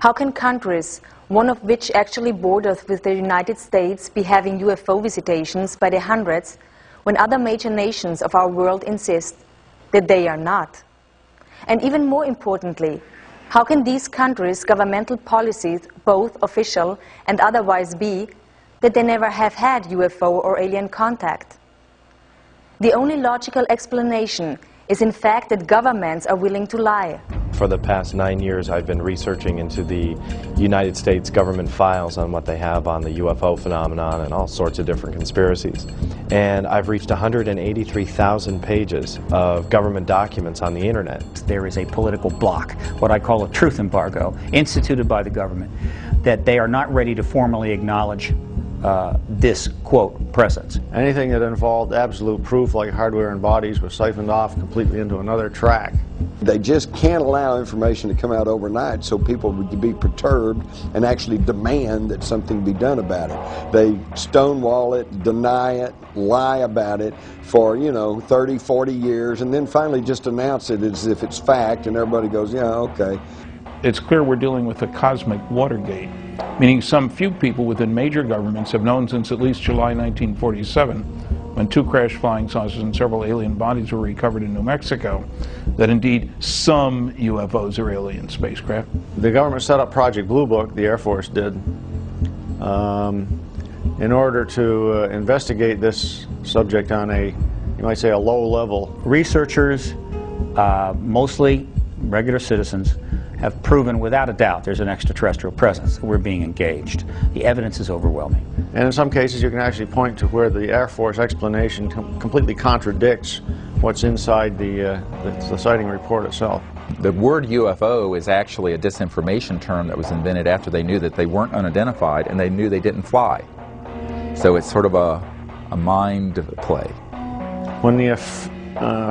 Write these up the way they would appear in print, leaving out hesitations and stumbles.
How can countries, one of which actually borders with the United States, be having UFO visitations by the hundreds when other major nations of our world insist that they are not? And even more importantly, how can these countries' governmental policies, both official and otherwise, be that they never have had UFO or alien contact? The only logical explanation is in fact that governments are willing to lie. For the past 9 years, I've been researching into the United States government files on what they have on the UFO phenomenon and all sorts of different conspiracies. And I've reached 183,000 pages of government documents on the internet. There is a political block, what I call a truth embargo, instituted by the government, that they are not ready to formally acknowledge this, quote, presence. Anything that involved absolute proof, like hardware and bodies, was siphoned off completely into another track. They just can't allow information to come out overnight, so people would be perturbed and actually demand that something be done about it. They stonewall it, deny it, lie about it for, 30, 40 years, and then finally just announce it as if it's fact, and everybody goes, yeah, okay. It's clear we're dealing with a cosmic Watergate, meaning some few people within major governments have known since at least July 1947, when 2 crashed flying saucers and several alien bodies were recovered in New Mexico, that indeed some UFOs are alien spacecraft. The government set up Project Blue Book, the Air Force did, in order to investigate this subject on a, you might say, a low level. Researchers, mostly regular citizens, have proven without a doubt there's an extraterrestrial presence. We're being engaged. The evidence is overwhelming. And in some cases you can actually point to where the Air Force explanation completely contradicts what's inside the sighting report itself. The word UFO is actually a disinformation term that was invented after they knew that they weren't unidentified and they knew they didn't fly. So it's sort of a mind play. When the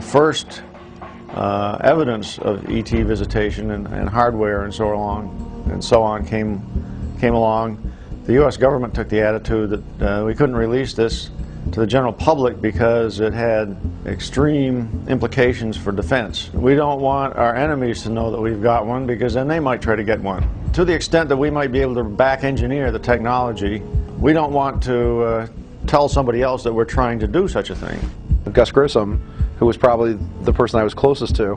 first evidence of ET visitation and hardware and so on came along, the U.S. government took the attitude that we couldn't release this to the general public because it had extreme implications for defense. We don't want our enemies to know that we've got one, because then they might try to get one. To the extent that we might be able to back engineer the technology, we don't want to tell somebody else that we're trying to do such a thing. Gus Grissom, who was probably the person I was closest to,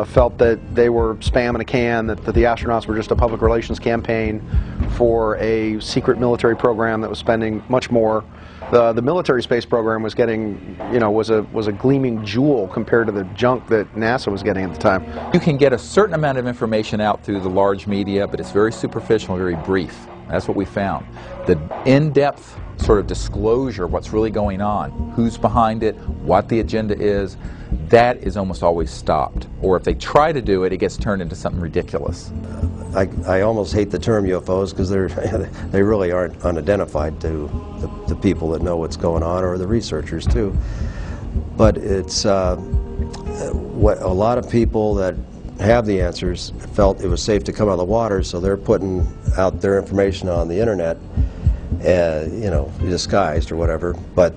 felt that they were spam in a can, that the astronauts were just a public relations campaign for a secret military program that was spending much more. The military space program was getting, was a gleaming jewel compared to the junk that NASA was getting at the time. You can get a certain amount of information out through the large media, but it's very superficial, very brief. That's what we found. The in-depth sort of disclosure of what's really going on, who's behind it, what the agenda is, that is almost always stopped. Or if they try to do it, it gets turned into something ridiculous. I almost hate the term UFOs because they really aren't unidentified to the people that know what's going on, or the researchers too. But it's what a lot of people that have the answers felt it was safe to come out of the water, so they're putting out their information on the internet, disguised or whatever. But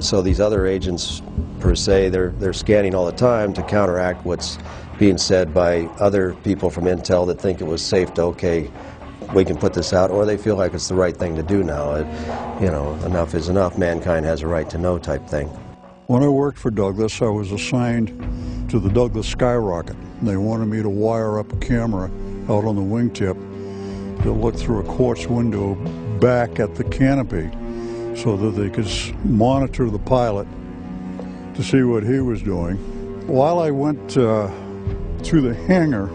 so these other agents, per se, they're scanning all the time to counteract what's being said by other people from Intel that think it was safe to, okay, we can put this out, or they feel like it's the right thing to do now. Enough is enough, mankind has a right to know type thing. When I worked for Douglas, I was assigned to the Douglas Skyrocket. They wanted me to wire up a camera out on the wingtip that looked through a quartz window back at the canopy so that they could monitor the pilot to see what he was doing. While I went through the hangar,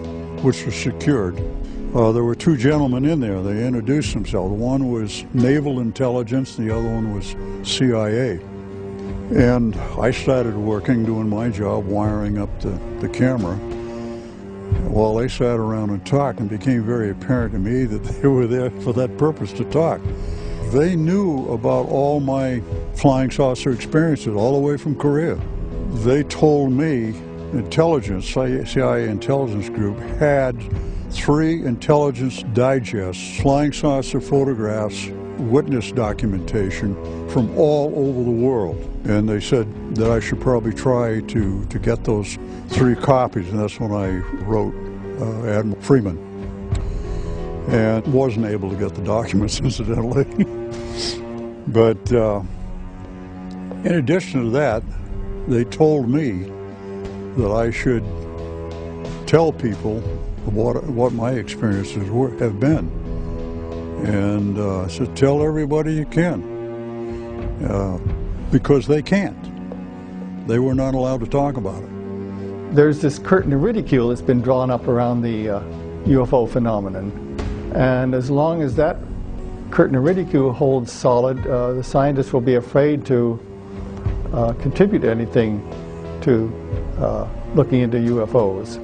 which was secured, there were 2 gentlemen in there. They introduced themselves. One was Naval Intelligence, the other one was CIA. And I started working, doing my job, wiring up the camera. While they sat around and talked, and it became very apparent to me that they were there for that purpose, to talk. They knew about all my flying saucer experiences, all the way from Korea. They told me intelligence, CIA intelligence group, had 3 intelligence digests, flying saucer photographs, witness documentation from all over the world. And they said that I should probably try to get those 3 copies, and that's when I wrote Admiral Freeman. and wasn't able to get the documents, incidentally. But in addition to that, they told me that I should tell people what my experiences have been. And I said, tell everybody you can, because they can't. They were not allowed to talk about it. There's this curtain of ridicule that's been drawn up around the UFO phenomenon. And as long as that curtain of ridicule holds solid, the scientists will be afraid to contribute anything to looking into UFOs.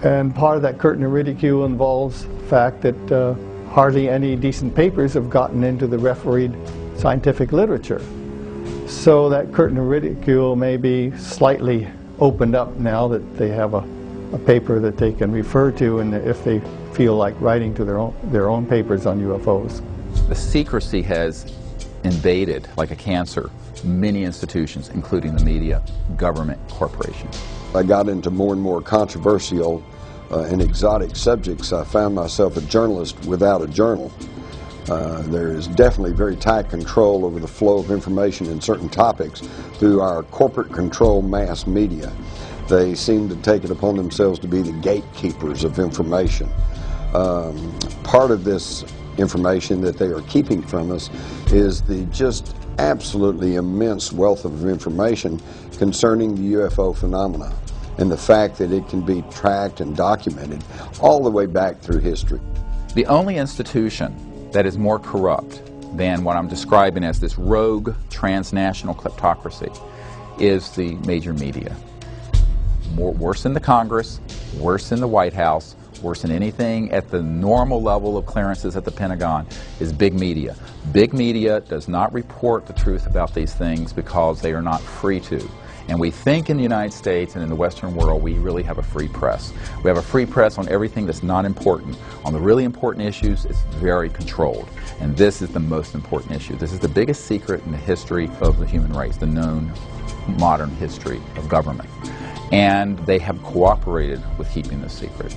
And part of that curtain of ridicule involves the fact that hardly any decent papers have gotten into the refereed scientific literature. So that curtain of ridicule may be slightly opened up now that they have a paper that they can refer to, and if they feel like writing to their own papers on UFOs. The secrecy has invaded, like a cancer, many institutions, including the media, government, corporations. I got into more and more controversial and exotic subjects. I found myself a journalist without a journal. There is definitely very tight control over the flow of information in certain topics through our corporate control mass media. They seem to take it upon themselves to be the gatekeepers of information. Part of this information that they are keeping from us is the just absolutely immense wealth of information concerning the UFO phenomena and the fact that it can be tracked and documented all the way back through history. The only institution that is more corrupt than what I'm describing as this rogue transnational kleptocracy is the major media. Worse than the Congress, worse than the White House, worse than anything at the normal level of clearances at the Pentagon is big media. Big media does not report the truth about these things because they are not free to. And we think in the United States and in the Western world we really have a free press. We have a free press on everything that's not important. On the really important issues, it's very controlled. And this is the most important issue. This is the biggest secret in the history of the human race, the known modern history of government. And they have cooperated with keeping this secret.